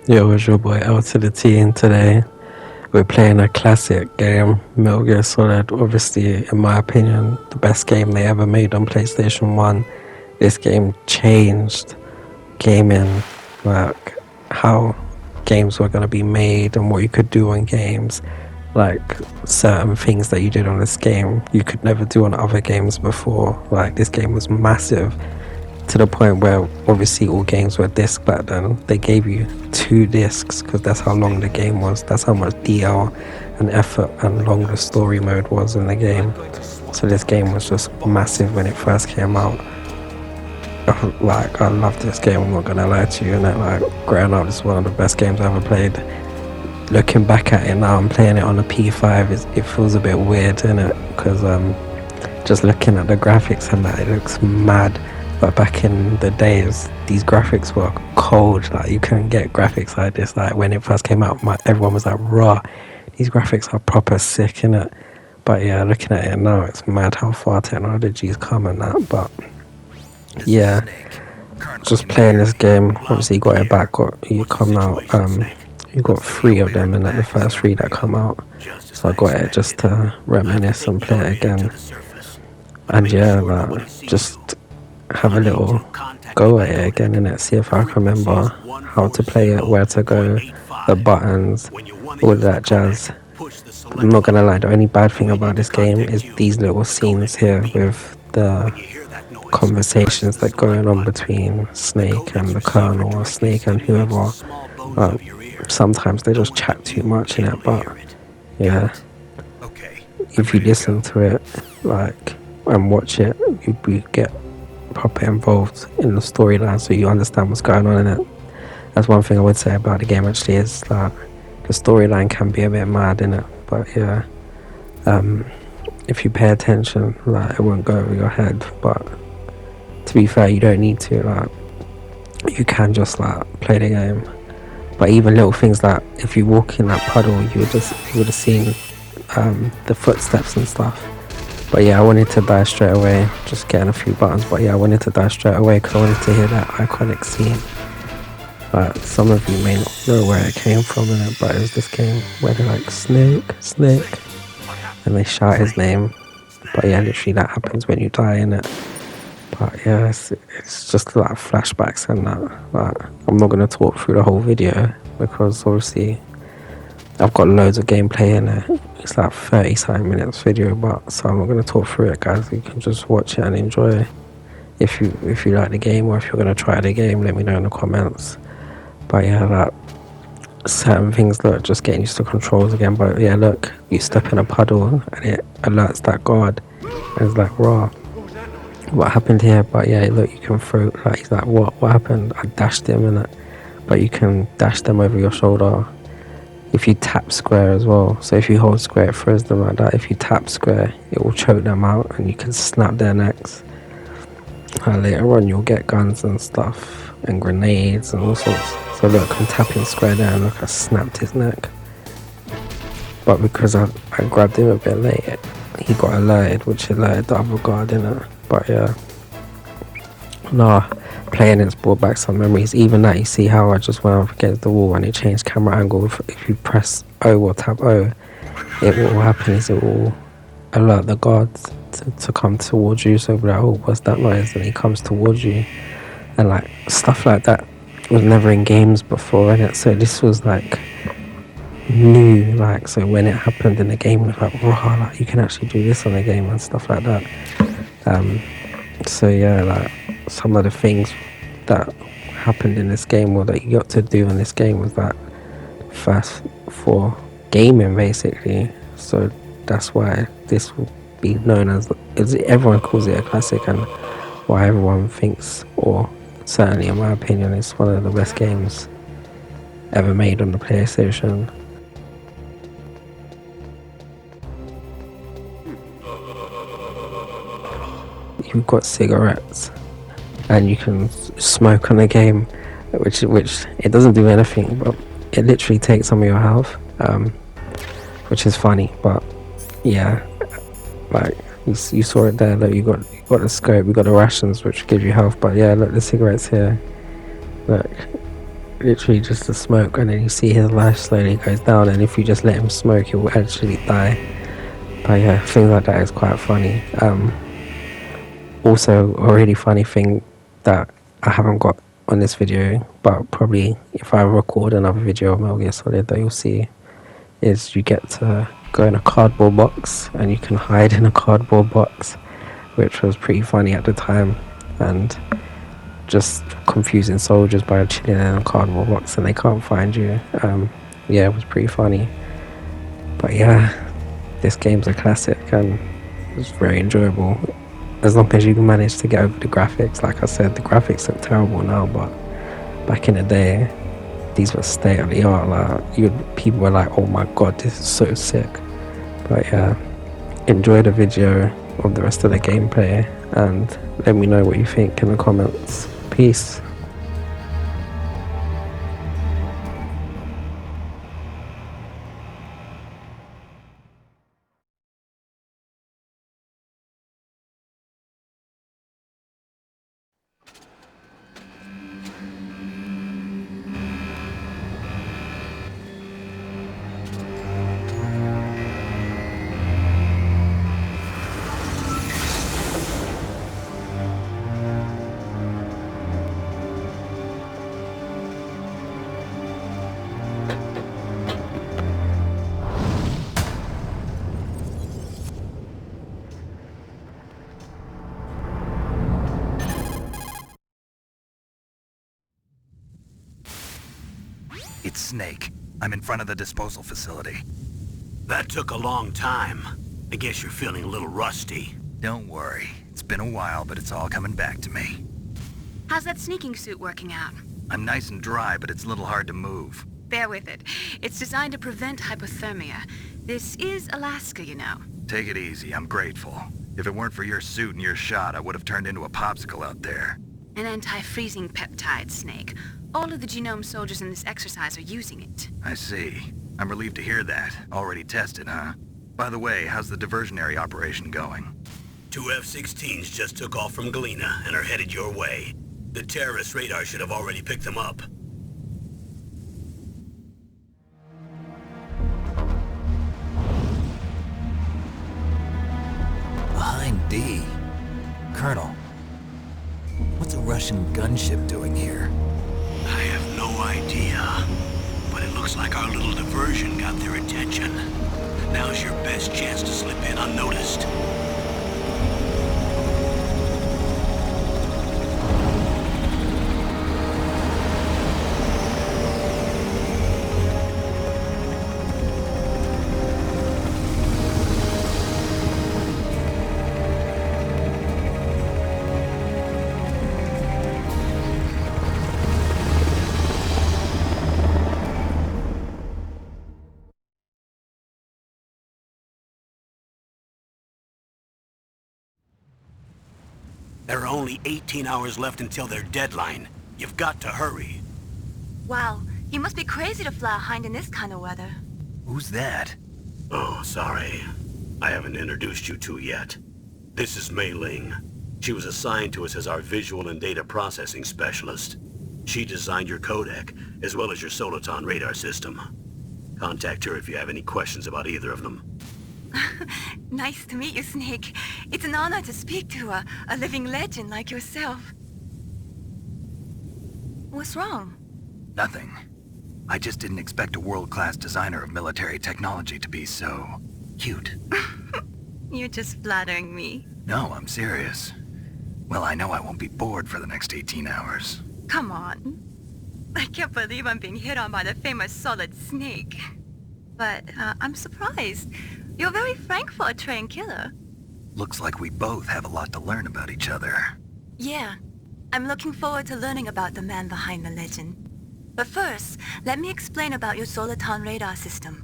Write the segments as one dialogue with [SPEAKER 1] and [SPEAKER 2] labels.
[SPEAKER 1] Yo, it's your boy L to the T, and today we're playing a classic game, Metal Gear Solid. Obviously, in my opinion, the best game they ever made on PlayStation 1. This game changed gaming, like how games were going to be made and what you could do on games. Like certain things that you did on this game, you could never do on other games before. Like this game was massive to the point where obviously all games were disc back then. They gave you 2 discs because that's how long the game was. That's how much DL and effort and long the story mode was in the game. So this game was just massive when it first came out. Like I love this game, I'm not gonna lie to you. And like growing up, this is one of the best games I ever played. Looking back at it now, I'm playing it on a P5. It feels a bit weird, innit? Because just looking at the graphics and that, it looks mad. But back in the days, these graphics were cold. Like you couldn't get graphics like this. Like when it first came out, everyone was like, "Raw, these graphics are proper sick, innit?" But yeah, looking at it now, it's mad how far technology's come and that. But yeah, just playing this game. Obviously, you got it back. You come out. You got 3 of them, and like the first 3 that come out. So I got it just to reminisce and play it again. And yeah, like just have a little go at it again and see if I can remember how to play it, where to go, the buttons, all of that jazz. I'm not gonna lie, the only bad thing about this game is these little scenes here with the conversations that going on between Snake and the Colonel or Snake and whoever. Sometimes they just chat too much in it, but yeah, if you listen to it like and watch it, you get proper involved in the storyline, so you understand what's going on in it. That's one thing I would say about the game actually, is that the storyline can be a bit mad in it, but yeah, if you pay attention, like it won't go over your head. But to be fair, you don't need to, like you can just like play the game. But even little things like if you walk in that puddle, you would have seen the footsteps and stuff. But yeah, I wanted to die straight away, just getting a few buttons. But yeah, I wanted to die straight away because I wanted to hear that iconic scene. But some of you may not know where it came from in it, but it was this game where they're like, Snake, Snake, and they shout his name. But yeah, literally that happens when you die in it. But yeah, it's just like flashbacks and that. Like, I'm not going to talk through the whole video because obviously I've got loads of gameplay in it. It's like 30 something minutes video, but so I'm not going to talk through it, guys. You can just watch it and enjoy it. If you like the game, or if you're going to try the game, let me know in the comments. But yeah, like certain things, look, just getting used to controls again. But yeah, look, you step in a puddle and it alerts that guard, and it's like, raw, what happened here? But yeah, look, you can throw, like, he's like, what happened? I dashed him in it. But you can dash them over your shoulder if you tap square as well. So if you hold square, it throws them like that. If you tap square, it will choke them out and you can snap their necks. Later on, you'll get guns and stuff and grenades and all sorts. So look, I'm tapping square there and look, I snapped his neck. But because I grabbed him a bit late, he got alerted, which alerted the other guard in it. But yeah, nah, playing it's brought back some memories. Even that, you see how I just went up against the wall and it changed camera angle. If you press O or tap O, what will happen is it will alert the guards to come towards you. So like, oh, what's that noise? And he comes towards you, and like stuff like that was never in games before, innit? So this was like new, like, so when it happened in the game, it was like, wow, like you can actually do this on the game and stuff like that. So yeah, like some of the things that happened in this game, or that you got to do in this game, was that first for gaming basically. So that's why this will be known as everyone calls it a classic, and why everyone thinks, or certainly in my opinion, it's one of the best games ever made on the PlayStation. You've got cigarettes and you can smoke on the game, which it doesn't do anything, but it literally takes some of your health, which is funny. But yeah, like you saw it there. Look, you got the scope, you got the rations, which give you health. But yeah, look, the cigarettes here. Look, literally just the smoke, and then you see his life slowly goes down, and if you just let him smoke, he will actually die. But yeah, things like that is quite funny. Also, a really funny thing that I haven't got on this video, but probably if I record another video of Metal Gear Solid that you'll see, is you get to go in a cardboard box and you can hide in a cardboard box, which was pretty funny at the time, and just confusing soldiers by chilling in a cardboard box and they can't find you. Yeah, it was pretty funny. But yeah, this game's a classic and it's very enjoyable. As long as you can manage to get over the graphics. Like I said, the graphics look terrible now, but back in the day, these were state of the art. Like, people were like, "Oh my god, this is so sick." But yeah, enjoy the video of the rest of the gameplay and let me know what you think in the comments. Peace.
[SPEAKER 2] It's Snake. I'm in front of the disposal facility.
[SPEAKER 3] That took a long time. I guess you're feeling a little rusty.
[SPEAKER 2] Don't worry. It's been a while, but it's all coming back to me.
[SPEAKER 4] How's that sneaking suit working out?
[SPEAKER 2] I'm nice and dry, but it's a little hard to move.
[SPEAKER 4] Bear with it. It's designed to prevent hypothermia. This is Alaska, you know.
[SPEAKER 2] Take it easy. I'm grateful. If it weren't for your suit and your shot, I would have turned into a popsicle out there.
[SPEAKER 4] An anti-freezing peptide, Snake. All of the genome soldiers in this exercise are using it.
[SPEAKER 2] I see. I'm relieved to hear that. Already tested, huh? By the way, how's the diversionary operation going?
[SPEAKER 3] 2 F-16s just took off from Galena and are headed your way. The terrorist radar should have already picked them up.
[SPEAKER 2] Behind D. Colonel, what's a Russian gunship doing here?
[SPEAKER 3] I have no idea, but it looks like our little diversion got their attention. Now's your best chance to slip in unnoticed. There are only 18 hours left until their deadline. You've got to hurry.
[SPEAKER 4] Wow, you must be crazy to fly a hind in this kind of weather.
[SPEAKER 2] Who's that?
[SPEAKER 3] Oh, sorry. I haven't introduced you to yet. This is Mei Ling. She was assigned to us as our visual and data processing specialist. She designed your codec, as well as your Soliton radar system. Contact her if you have any questions about either of them.
[SPEAKER 4] Nice to meet you, Snake. It's an honor to speak to a living legend like yourself. What's wrong?
[SPEAKER 2] Nothing. I just didn't expect a world-class designer of military technology to be so cute.
[SPEAKER 4] You're just flattering me.
[SPEAKER 2] No, I'm serious. Well, I know I won't be bored for the next 18 hours.
[SPEAKER 4] Come on. I can't believe I'm being hit on by the famous Solid Snake. But I'm surprised. You're very frank for a trained killer.
[SPEAKER 2] Looks like we both have a lot to learn about each other.
[SPEAKER 4] Yeah. I'm looking forward to learning about the man behind the legend. But first, let me explain about your Soliton radar system.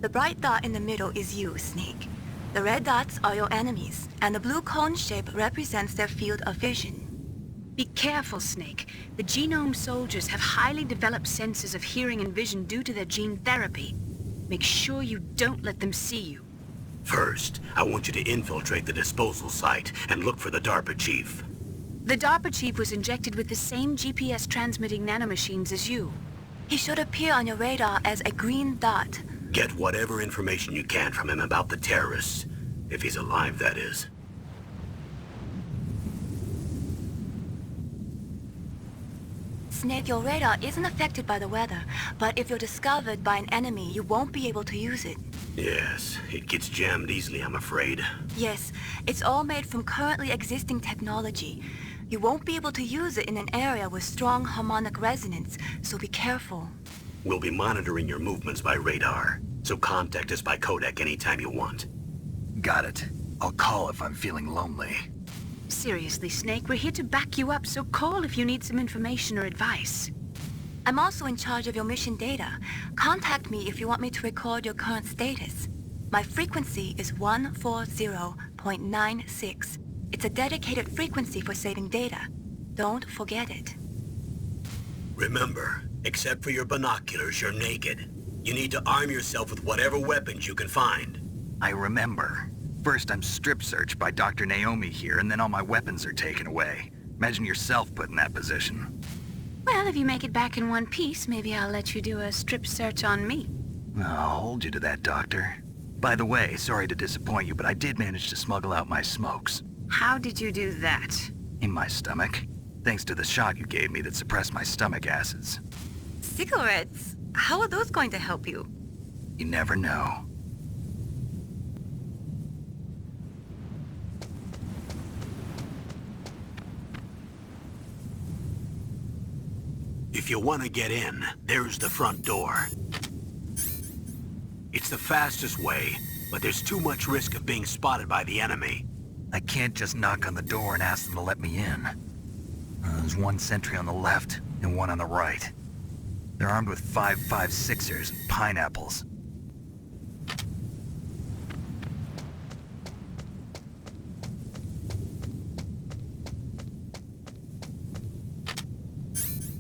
[SPEAKER 4] The bright dot in the middle is you, Snake. The red dots are your enemies, and the blue cone shape represents their field of vision. Be careful, Snake. The genome soldiers have highly developed senses of hearing and vision due to their gene therapy. Make sure you don't let them see you.
[SPEAKER 3] First, I want you to infiltrate the disposal site and look for the DARPA chief.
[SPEAKER 5] The DARPA chief was injected with the same GPS-transmitting nanomachines as you.
[SPEAKER 4] He should appear on your radar as a green dot.
[SPEAKER 3] Get whatever information you can from him about the terrorists. If he's alive, that is.
[SPEAKER 4] Snake, your radar isn't affected by the weather, but if you're discovered by an enemy, you won't be able to use it.
[SPEAKER 3] Yes, it gets jammed easily, I'm afraid.
[SPEAKER 4] Yes, it's all made from currently existing technology. You won't be able to use it in an area with strong harmonic resonance, so be careful.
[SPEAKER 3] We'll be monitoring your movements by radar, so contact us by codec anytime you want.
[SPEAKER 2] Got it. I'll call if I'm feeling lonely.
[SPEAKER 5] Seriously, Snake, we're here to back you up, so call if you need some information or advice.
[SPEAKER 4] I'm also in charge of your mission data. Contact me if you want me to record your current status. My frequency is 140.96. It's a dedicated frequency for saving data. Don't forget it.
[SPEAKER 3] Remember, except for your binoculars, you're naked. You need to arm yourself with whatever weapons you can find.
[SPEAKER 2] I remember. First, I'm strip searched by Dr. Naomi here, and then all my weapons are taken away. Imagine yourself put in that position.
[SPEAKER 5] Well, if you make it back in one piece, maybe I'll let you do a strip search on me.
[SPEAKER 2] I'll hold you to that, Doctor. By the way, sorry to disappoint you, but I did manage to smuggle out my smokes.
[SPEAKER 5] How did you do that?
[SPEAKER 2] In my stomach. Thanks to the shot you gave me that suppressed my stomach acids.
[SPEAKER 4] Cigarettes? How are those going to help you?
[SPEAKER 2] You never know.
[SPEAKER 3] If you want to get in, there's the front door. It's the fastest way, but there's too much risk of being spotted by the enemy.
[SPEAKER 2] I can't just knock on the door and ask them to let me in. There's one sentry on the left and one on the right. They're armed with 5.56ers and pineapples.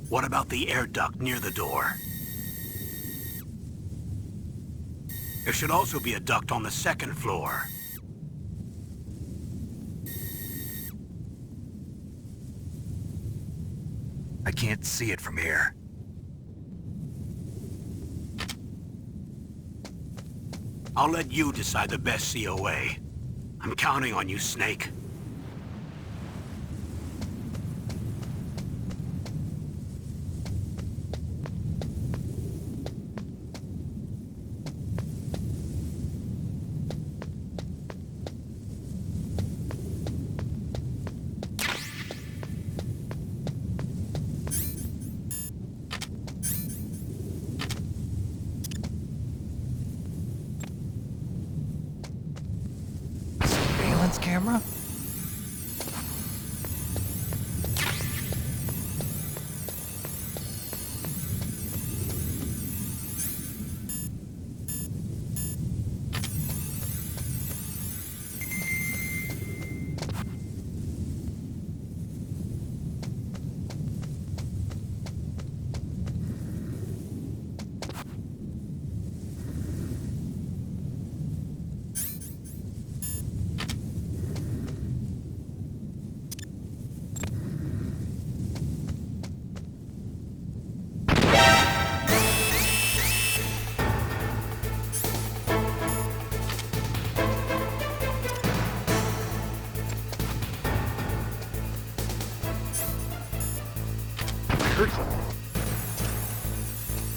[SPEAKER 3] What about the air duct near the door? There should also be a duct on the second floor.
[SPEAKER 2] I can't see it from here.
[SPEAKER 3] I'll let you decide the best COA. I'm counting on you, Snake.
[SPEAKER 2] Surveillance camera?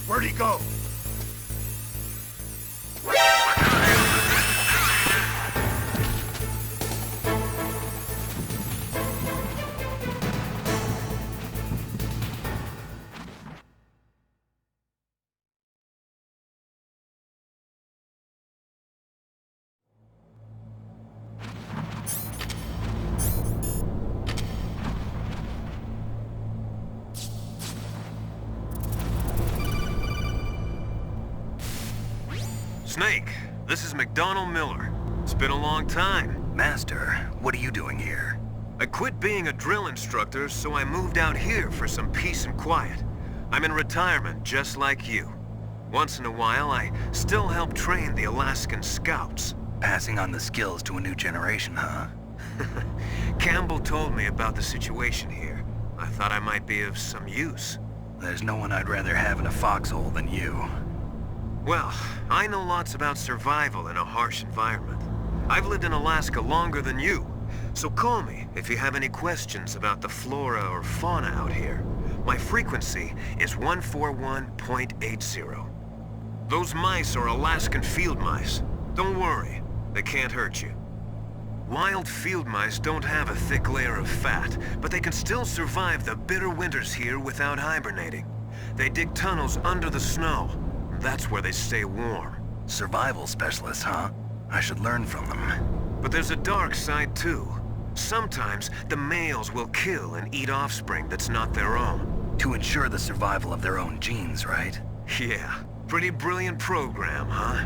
[SPEAKER 3] Where'd he go?
[SPEAKER 6] Snake, this is McDonald Miller. It's been a long time.
[SPEAKER 2] Master, what are you doing here?
[SPEAKER 6] I quit being a drill instructor, so I moved out here for some peace and quiet. I'm in retirement, just like you. Once in a while, I still help train the Alaskan Scouts.
[SPEAKER 2] Passing on the skills to a new generation, huh?
[SPEAKER 6] Campbell told me about the situation here. I thought I might be of some use.
[SPEAKER 2] There's no one I'd rather have in a foxhole than you.
[SPEAKER 6] Well, I know lots about survival in a harsh environment. I've lived in Alaska longer than you, so call me if you have any questions about the flora or fauna out here. My frequency is 141.80. Those mice are Alaskan field mice. Don't worry, they can't hurt you. Wild field mice don't have a thick layer of fat, but they can still survive the bitter winters here without hibernating. They dig tunnels under the snow. That's where they stay warm.
[SPEAKER 2] Survival specialists, huh? I should learn from them.
[SPEAKER 6] But there's a dark side too. Sometimes the males will kill and eat offspring that's not their own.
[SPEAKER 2] To ensure the survival of their own genes, right?
[SPEAKER 6] Yeah, pretty brilliant program, huh?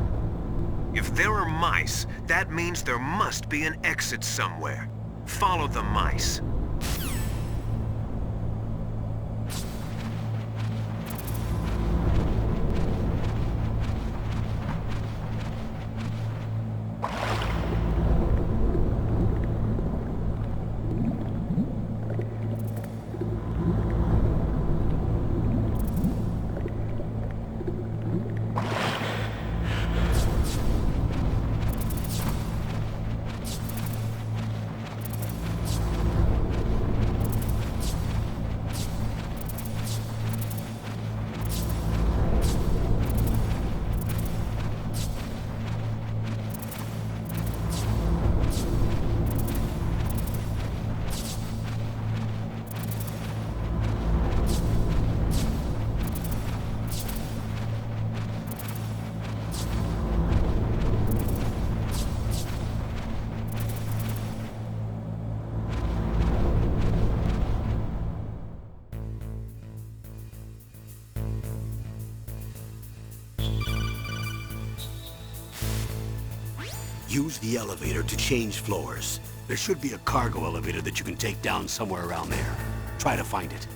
[SPEAKER 6] If there are mice, that means there must be an exit somewhere. Follow the mice.
[SPEAKER 3] Use the elevator to change floors. There should be a cargo elevator that you can take down somewhere around there. Try to find it.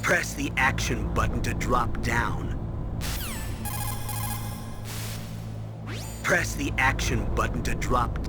[SPEAKER 3] Press the action button to drop down. Press the action button to drop.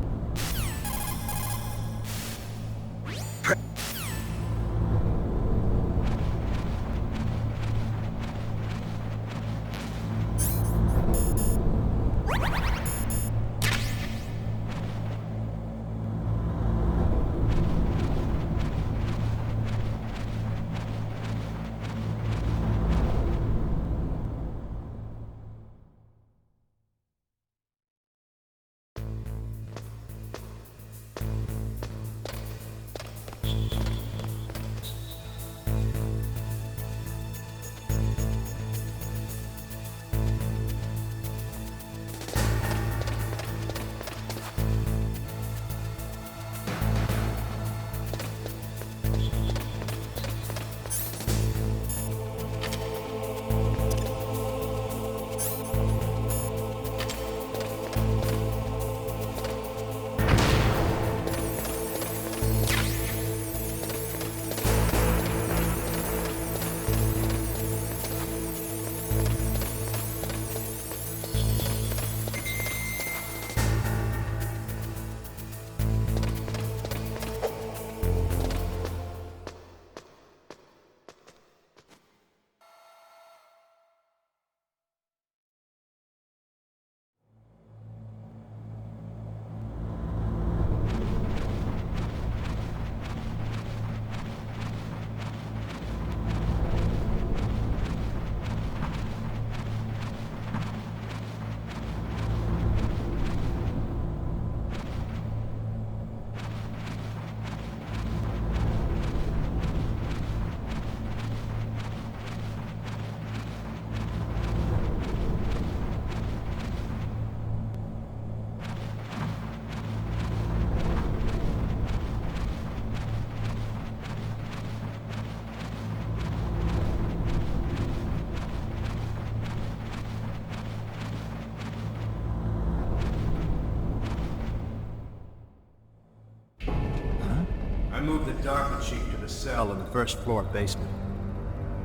[SPEAKER 7] dock the chief to the cell in the first floor basement.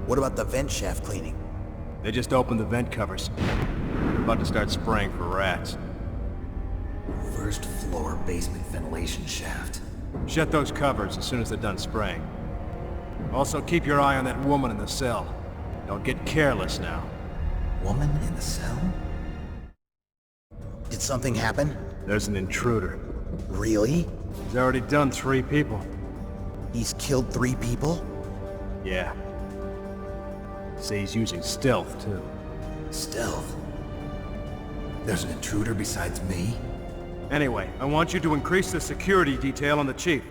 [SPEAKER 8] What about the vent shaft cleaning?
[SPEAKER 7] They just opened the vent covers. They're about to start spraying for rats.
[SPEAKER 2] First floor basement ventilation shaft.
[SPEAKER 7] Shut those covers as soon as they're done spraying. Also, keep your eye on that woman in the cell. Don't get careless now.
[SPEAKER 2] Woman in the cell?
[SPEAKER 8] Did something happen?
[SPEAKER 7] There's an intruder.
[SPEAKER 8] Really?
[SPEAKER 7] He's already done 3 people.
[SPEAKER 8] He's killed 3 people?
[SPEAKER 7] Yeah. Say he's using stealth, too.
[SPEAKER 2] Stealth? There's an intruder besides me?
[SPEAKER 7] Anyway, I want you to increase the security detail on the chief.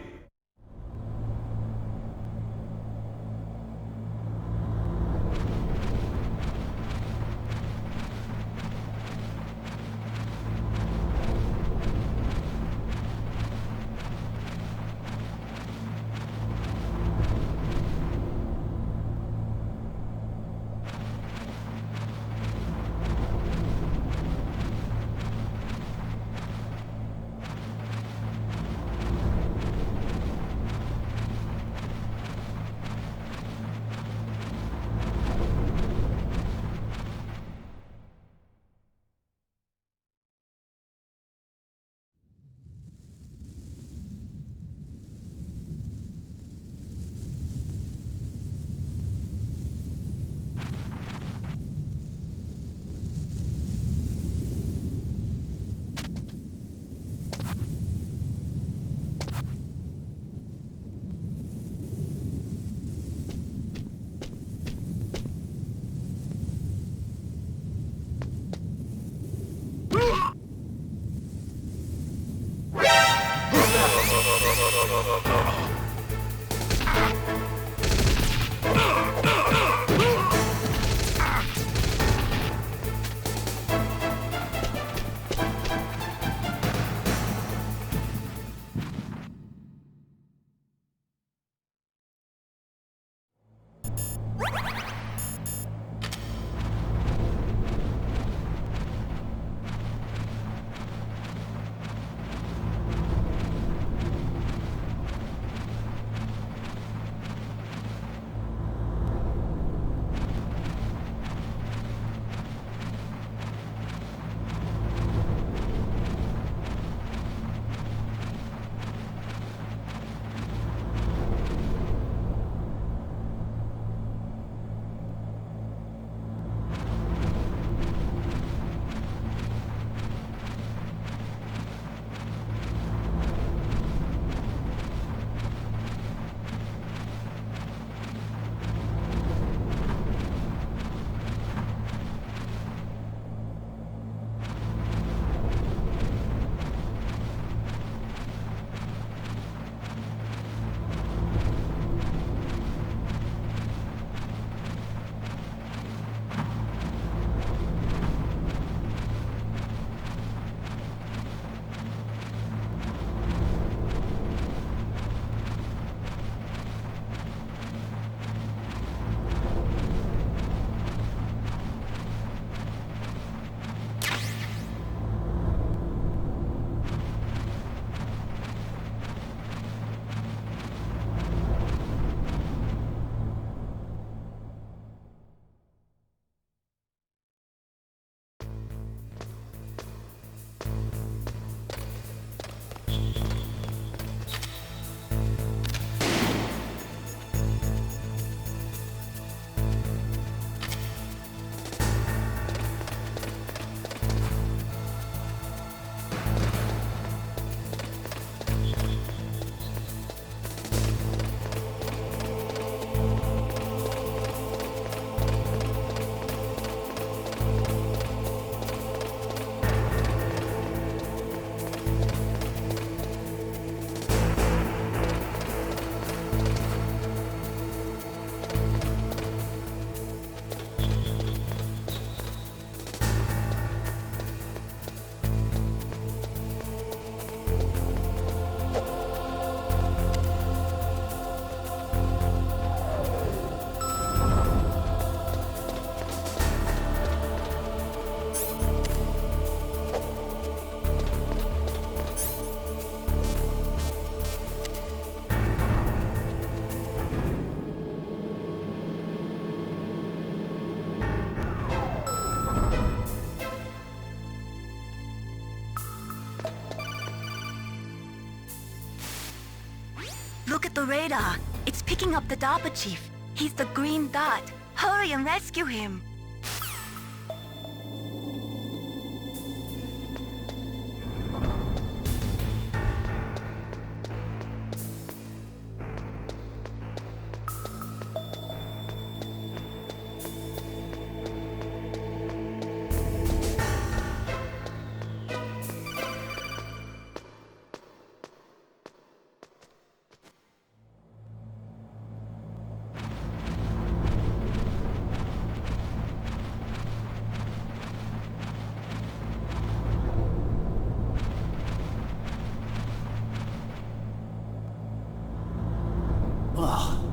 [SPEAKER 4] at the radar. It's picking up the DARPA chief. He's the green dot. Hurry and rescue him.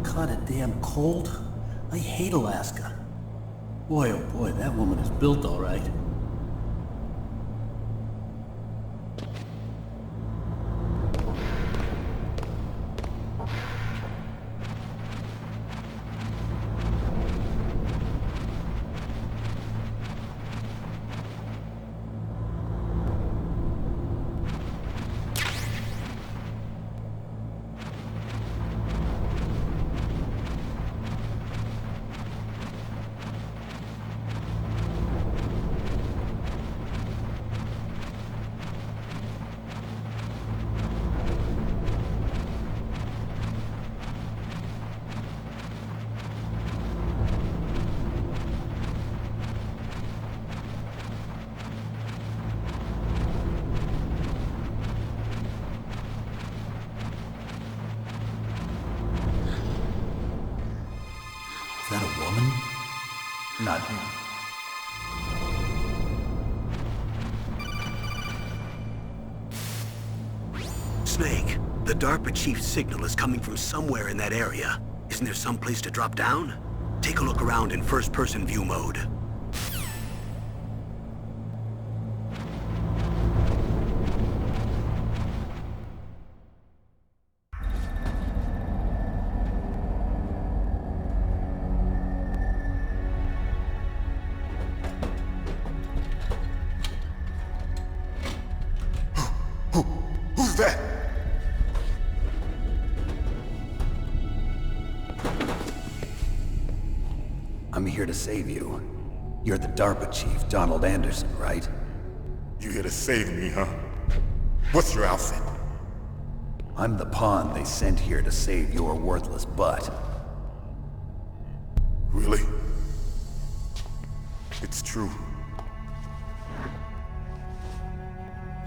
[SPEAKER 9] Kinda damn cold. I hate Alaska. Boy, oh boy, that woman is built all right. Is that a woman? Not him.
[SPEAKER 3] Snake, the DARPA chief's signal is coming from somewhere in that area. Isn't there some place to drop down? Take a look around in first-person view mode.
[SPEAKER 10] Who's that?
[SPEAKER 9] I'm here to save you. You're the DARPA chief, Donald Anderson, right?
[SPEAKER 10] You here to save me, huh? What's your outfit?
[SPEAKER 9] I'm the pawn they sent here to save your worthless butt.
[SPEAKER 10] Really? It's true.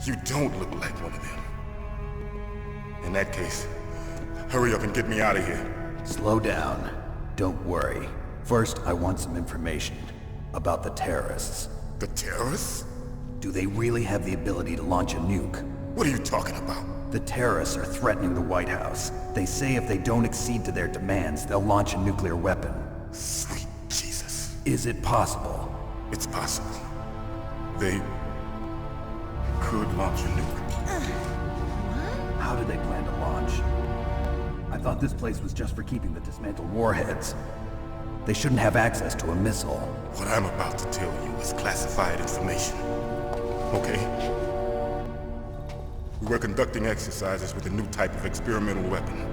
[SPEAKER 10] You don't look like one of them. In that case, hurry up and get me out of here.
[SPEAKER 9] Slow down. Don't worry. First, I want some information about the terrorists.
[SPEAKER 10] The terrorists?
[SPEAKER 9] Do they really have the ability to launch a nuke?
[SPEAKER 10] What are you talking about?
[SPEAKER 9] The terrorists are threatening the White House. They say if they don't accede to their demands, they'll launch a nuclear weapon.
[SPEAKER 10] Sweet Jesus.
[SPEAKER 9] Is it possible?
[SPEAKER 10] It's possible. They could launch a nuke.
[SPEAKER 9] How do they plan to launch? I thought this place was just for keeping the dismantled warheads. They shouldn't have access to a missile.
[SPEAKER 10] What I'm about to tell you is classified information. Okay? We were conducting exercises with a new type of experimental weapon.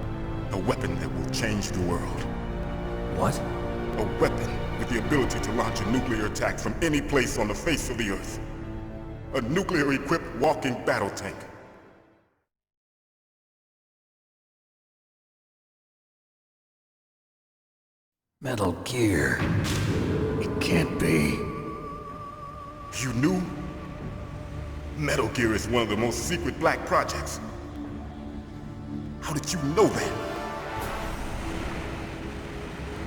[SPEAKER 10] A weapon that will change the world.
[SPEAKER 9] What?
[SPEAKER 10] A weapon with the ability to launch a nuclear attack from any place on the face of the Earth. A nuclear-equipped walking battle tank.
[SPEAKER 9] Metal Gear. It can't be.
[SPEAKER 10] You knew? Metal Gear is one of the most secret black projects. How did you know that?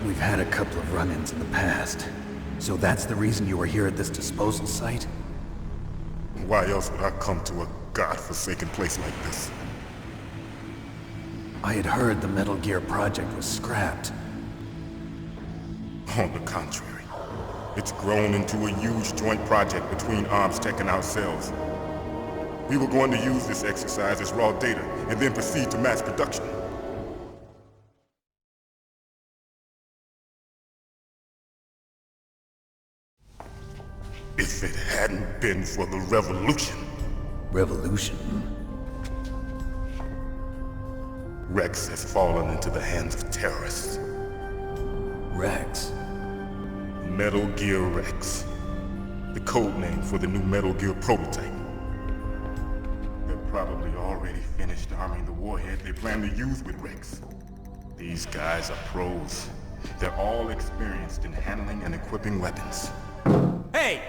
[SPEAKER 9] We've had a couple of run-ins in the past. So that's the reason you were here at this disposal site?
[SPEAKER 10] Why else would I come to a godforsaken place like this?
[SPEAKER 9] I had heard the Metal Gear project was scrapped.
[SPEAKER 10] On the contrary, it's grown into a huge joint project between Arms Tech and ourselves. We were going to use this exercise as raw data and then proceed to mass production. If it hadn't been for the revolution.
[SPEAKER 9] Revolution?
[SPEAKER 10] Rex has fallen into the hands of terrorists.
[SPEAKER 9] Rex?
[SPEAKER 10] Metal Gear Rex. The code name for the new Metal Gear prototype. They're probably already finished arming the warhead they plan to use with Rex. These guys are pros. They're all experienced in handling and equipping weapons.
[SPEAKER 11] Hey!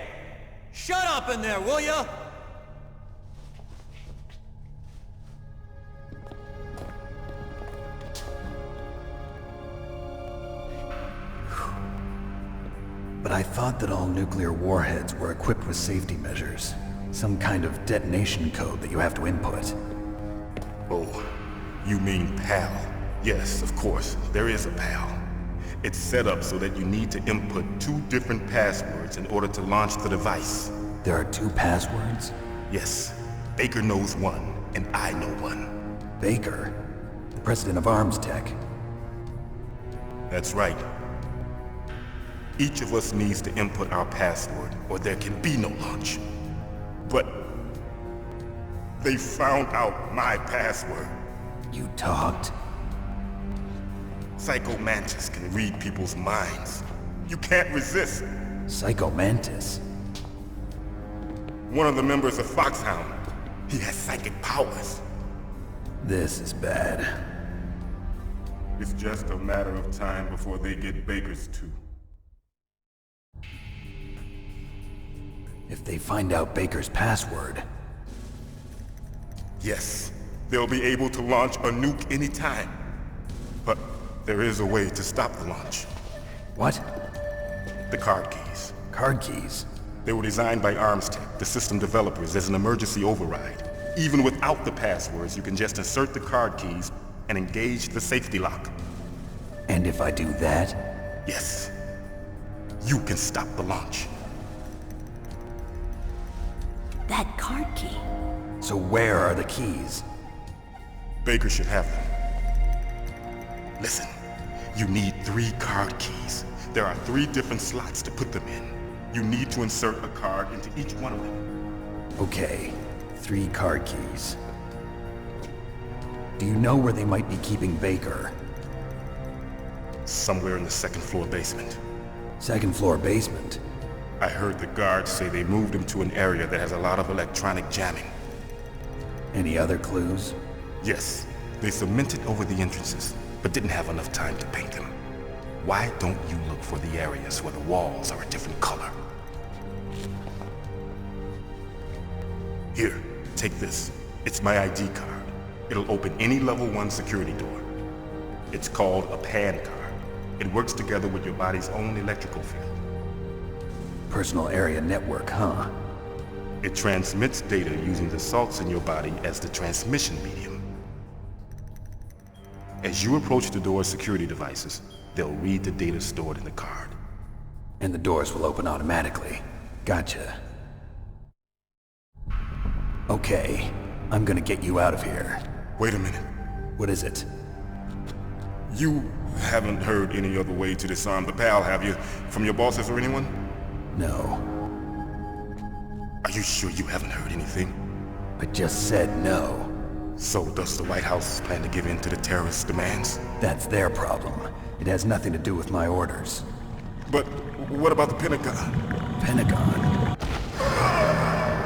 [SPEAKER 11] Shut up in there, will ya?
[SPEAKER 9] But I thought that all nuclear warheads were equipped with safety measures. Some kind of detonation code that you have to input.
[SPEAKER 10] Oh, you mean PAL? Yes, of course, there is a PAL. It's set up so that you need to input 2 different passwords in order to launch the device.
[SPEAKER 9] There are 2 passwords?
[SPEAKER 10] Yes. Baker knows one, and I know one.
[SPEAKER 9] Baker? The president of Arms Tech?
[SPEAKER 10] That's right. Each of us needs to input our password, or there can be no launch. But they found out my password.
[SPEAKER 9] You talked?
[SPEAKER 10] Psycho Mantis can read people's minds. You can't resist.
[SPEAKER 9] Psycho Mantis?
[SPEAKER 10] One of the members of Foxhound. He has psychic powers.
[SPEAKER 9] This is bad.
[SPEAKER 10] It's just a matter of time before they get Baker's too.
[SPEAKER 9] If they find out Baker's password...
[SPEAKER 10] Yes, they'll be able to launch a nuke anytime. But there is a way to stop the launch.
[SPEAKER 9] What?
[SPEAKER 10] The card keys.
[SPEAKER 9] Card keys?
[SPEAKER 10] They were designed by Arms Tech, the system developers, as an emergency override. Even without the passwords, you can just insert the card keys and engage the safety lock.
[SPEAKER 9] And if I do that?
[SPEAKER 10] Yes. You can stop the launch.
[SPEAKER 5] That card key.
[SPEAKER 9] So where are the keys?
[SPEAKER 10] Baker should have them. Listen, you need 3 card keys. There are 3 different slots to put them in. You need to insert a card into each one of them.
[SPEAKER 9] Okay, 3 card keys. Do you know where they might be keeping Baker?
[SPEAKER 10] Somewhere in the 2nd floor basement.
[SPEAKER 9] 2nd floor basement?
[SPEAKER 10] I heard the guards say they moved him to an area that has a lot of electronic jamming.
[SPEAKER 9] Any other clues?
[SPEAKER 10] Yes, they cemented over the entrances, but didn't have enough time to paint them. Why don't you look for the areas where the walls are a different color? Here, take this. It's my ID card. It'll open any level 1 security door. It's called a PAN card. It works together with your body's own electrical field.
[SPEAKER 9] Personal area network, huh?
[SPEAKER 10] It transmits data using the salts in your body as the transmission medium. As you approach the door's security devices, they'll read the data stored in the card.
[SPEAKER 9] And the doors will open automatically. Gotcha. Okay, I'm gonna get you out of here.
[SPEAKER 10] Wait a minute.
[SPEAKER 9] What is it?
[SPEAKER 10] You haven't heard any other way to disarm the PAL, have you? From your bosses or anyone?
[SPEAKER 9] No.
[SPEAKER 10] Are you sure you haven't heard anything?
[SPEAKER 9] I just said no.
[SPEAKER 10] So does the White House plan to give in to the terrorists' demands?
[SPEAKER 9] That's their problem. It has nothing to do with my orders.
[SPEAKER 10] But what about the Pentagon?
[SPEAKER 9] Pentagon?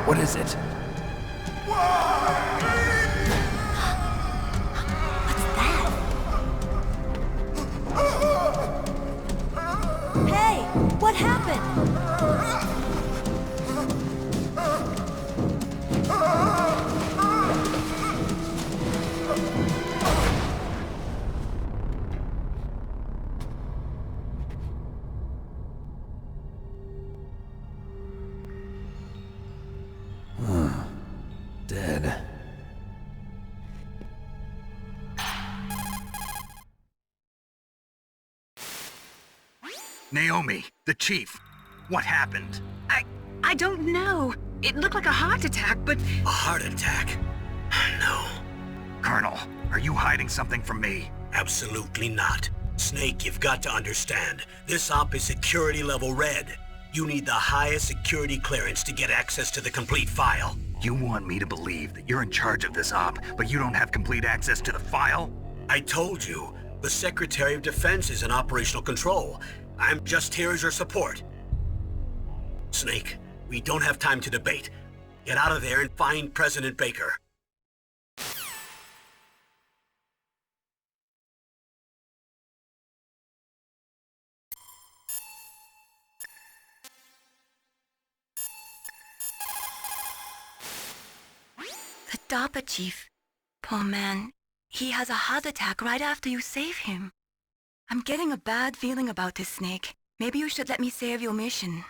[SPEAKER 9] What is it?
[SPEAKER 4] Hey, what happened?
[SPEAKER 9] Dead.
[SPEAKER 2] Naomi, the chief. What happened?
[SPEAKER 5] I don't know. It looked like a heart attack, but...
[SPEAKER 3] A heart attack? No.
[SPEAKER 2] Colonel, are you hiding something from me?
[SPEAKER 3] Absolutely not. Snake, you've got to understand. This op is security level red. You need the highest security clearance to get access to the complete file.
[SPEAKER 2] You want me to believe that you're in charge of this op, but you don't have complete access to the file?
[SPEAKER 3] I told you, the Secretary of Defense is in operational control. I'm just here as your support. Snake, we don't have time to debate. Get out of there and find President Baker.
[SPEAKER 4] The DARPA chief. Poor man. He has a heart attack right after you save him. I'm getting a bad feeling about this, Snake. Maybe you should let me save your mission.